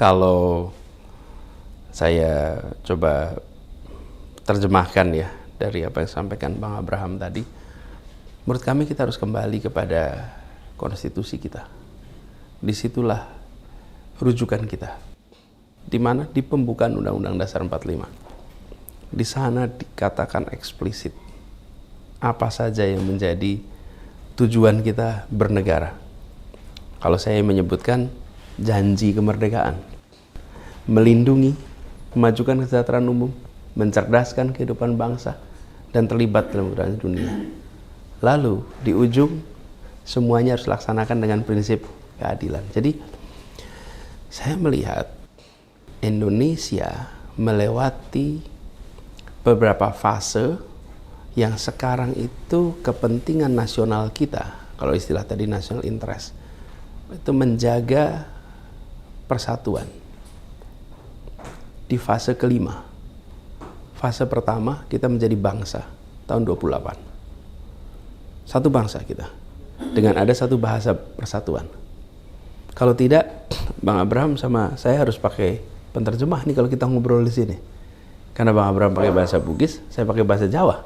Kalau saya coba terjemahkan ya dari apa yang disampaikan Bang Abraham tadi, menurut kami kita harus kembali kepada konstitusi kita. Disitulah rujukan kita. Di mana? Di pembukaan Undang-Undang Dasar 45. Di sana dikatakan eksplisit apa saja yang menjadi tujuan kita bernegara. Kalau saya menyebutkan janji kemerdekaan, melindungi, memajukan kesejahteraan umum, mencerdaskan kehidupan bangsa, dan terlibat dalam kehidupan dunia. Lalu di ujung semuanya harus dilaksanakan dengan prinsip keadilan. Jadi saya melihat Indonesia melewati beberapa fase yang sekarang itu kepentingan nasional kita, kalau istilah tadi national interest, itu menjaga persatuan. Di fase kelima, fase pertama kita menjadi bangsa tahun 28. Satu bangsa kita, dengan ada satu bahasa persatuan. Kalau tidak, Bang Abraham sama saya harus pakai penterjemah nih kalau kita ngobrol di sini. Karena Bang Abraham pakai bahasa Bugis, saya pakai bahasa Jawa.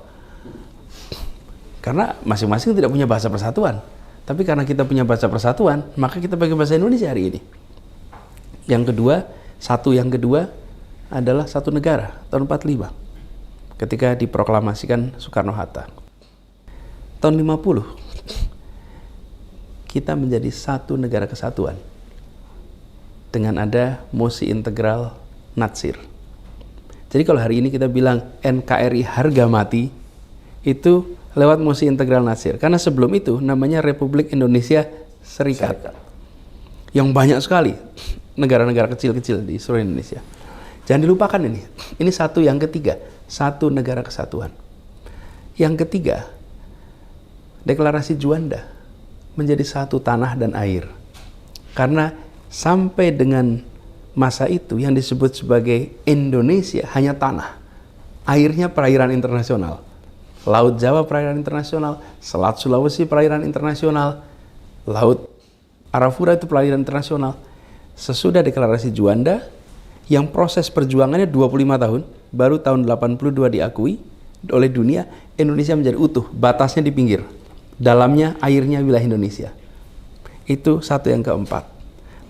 Karena masing-masing tidak punya bahasa persatuan. Tapi karena kita punya bahasa persatuan, maka kita pakai bahasa Indonesia hari ini. Yang kedua adalah satu negara tahun 45. Ketika diproklamasikan Soekarno-Hatta. Tahun 50 kita menjadi satu negara kesatuan dengan ada mosi integral Natsir. Jadi kalau hari ini kita bilang NKRI harga mati, itu lewat mosi integral Natsir. Karena sebelum itu namanya Republik Indonesia Serikat. Yang banyak sekali negara-negara kecil-kecil di seluruh Indonesia. Jangan dilupakan ini. Ini satu yang ketiga, satu negara kesatuan. Yang ketiga, deklarasi Juanda menjadi satu tanah dan air. Karena sampai dengan masa itu yang disebut sebagai Indonesia hanya tanah. Airnya perairan internasional. Laut Jawa perairan internasional, Selat Sulawesi perairan internasional, Laut Arafura itu perairan internasional. Sesudah deklarasi Juanda, yang proses perjuangannya 25 tahun, baru tahun 82 diakui oleh dunia, Indonesia menjadi utuh, batasnya di pinggir. Dalamnya airnya wilayah Indonesia. Itu satu yang keempat.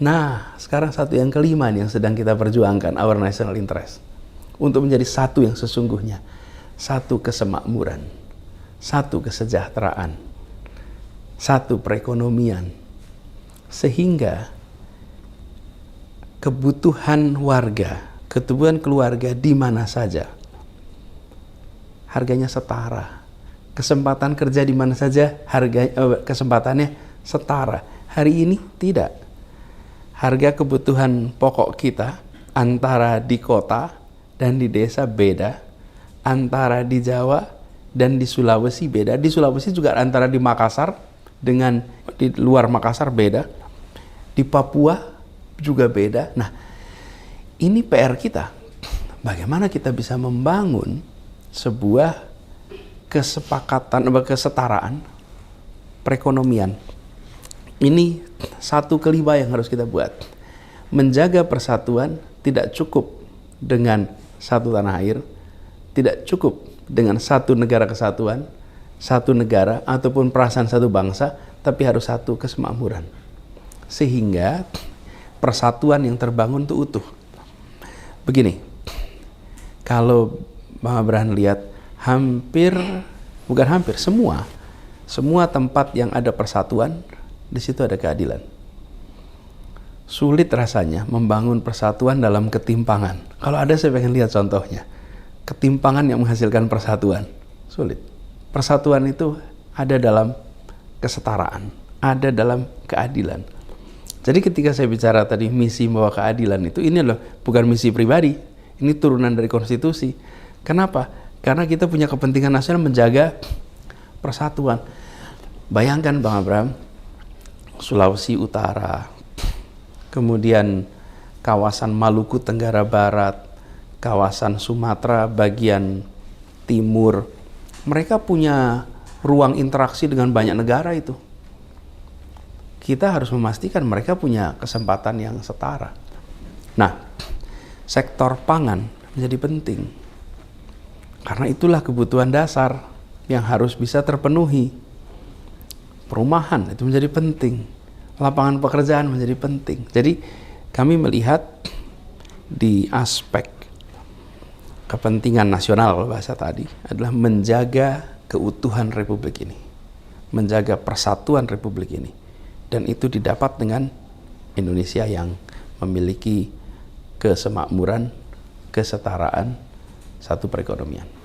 Nah, sekarang satu yang kelima nih yang sedang kita perjuangkan, our national interest. Untuk menjadi satu yang sesungguhnya. Satu kesemakmuran, satu kesejahteraan, satu perekonomian. Sehingga kebutuhan warga, kebutuhan keluarga di mana saja, harganya setara. Kesempatan kerja di mana saja, kesempatannya setara. Hari ini tidak. Harga kebutuhan pokok kita antara di kota dan di desa beda. Antara di Jawa dan di Sulawesi beda. Di Sulawesi juga antara di Makassar dengan di luar Makassar beda. Di Papua juga beda. Nah, ini PR kita. Bagaimana kita bisa membangun sebuah kesepakatan, kesetaraan perekonomian. Ini satu kelima yang harus kita buat. Menjaga persatuan tidak cukup dengan satu tanah air, tidak cukup dengan satu negara kesatuan, satu negara ataupun perasaan satu bangsa, tapi harus satu kesemakmuran. Sehingga persatuan yang terbangun itu utuh. Begini, kalau Bang Abraham lihat semua tempat yang ada persatuan, di situ ada keadilan. Sulit rasanya membangun persatuan dalam ketimpangan. Kalau ada saya pengen lihat contohnya. Ketimpangan yang menghasilkan persatuan. Sulit. Persatuan itu ada dalam kesetaraan, ada dalam keadilan. Jadi ketika saya bicara tadi misi membawa keadilan itu, ini loh bukan misi pribadi. Ini turunan dari konstitusi. Kenapa? Karena kita punya kepentingan nasional menjaga persatuan. Bayangkan Bang Abraham, Sulawesi Utara, kemudian kawasan Maluku Tenggara Barat, kawasan Sumatera bagian timur, mereka punya ruang interaksi dengan banyak negara itu. Kita harus memastikan mereka punya kesempatan yang setara. Nah, sektor pangan menjadi penting. Karena itulah kebutuhan dasar yang harus bisa terpenuhi. Perumahan itu menjadi penting. Lapangan pekerjaan menjadi penting. Jadi kami melihat di aspek kepentingan nasional, kalau bahasa tadi, adalah menjaga keutuhan Republik ini. Menjaga persatuan Republik ini. Dan itu didapat dengan Indonesia yang memiliki kesemakmuran, kesetaraan, satu perekonomian.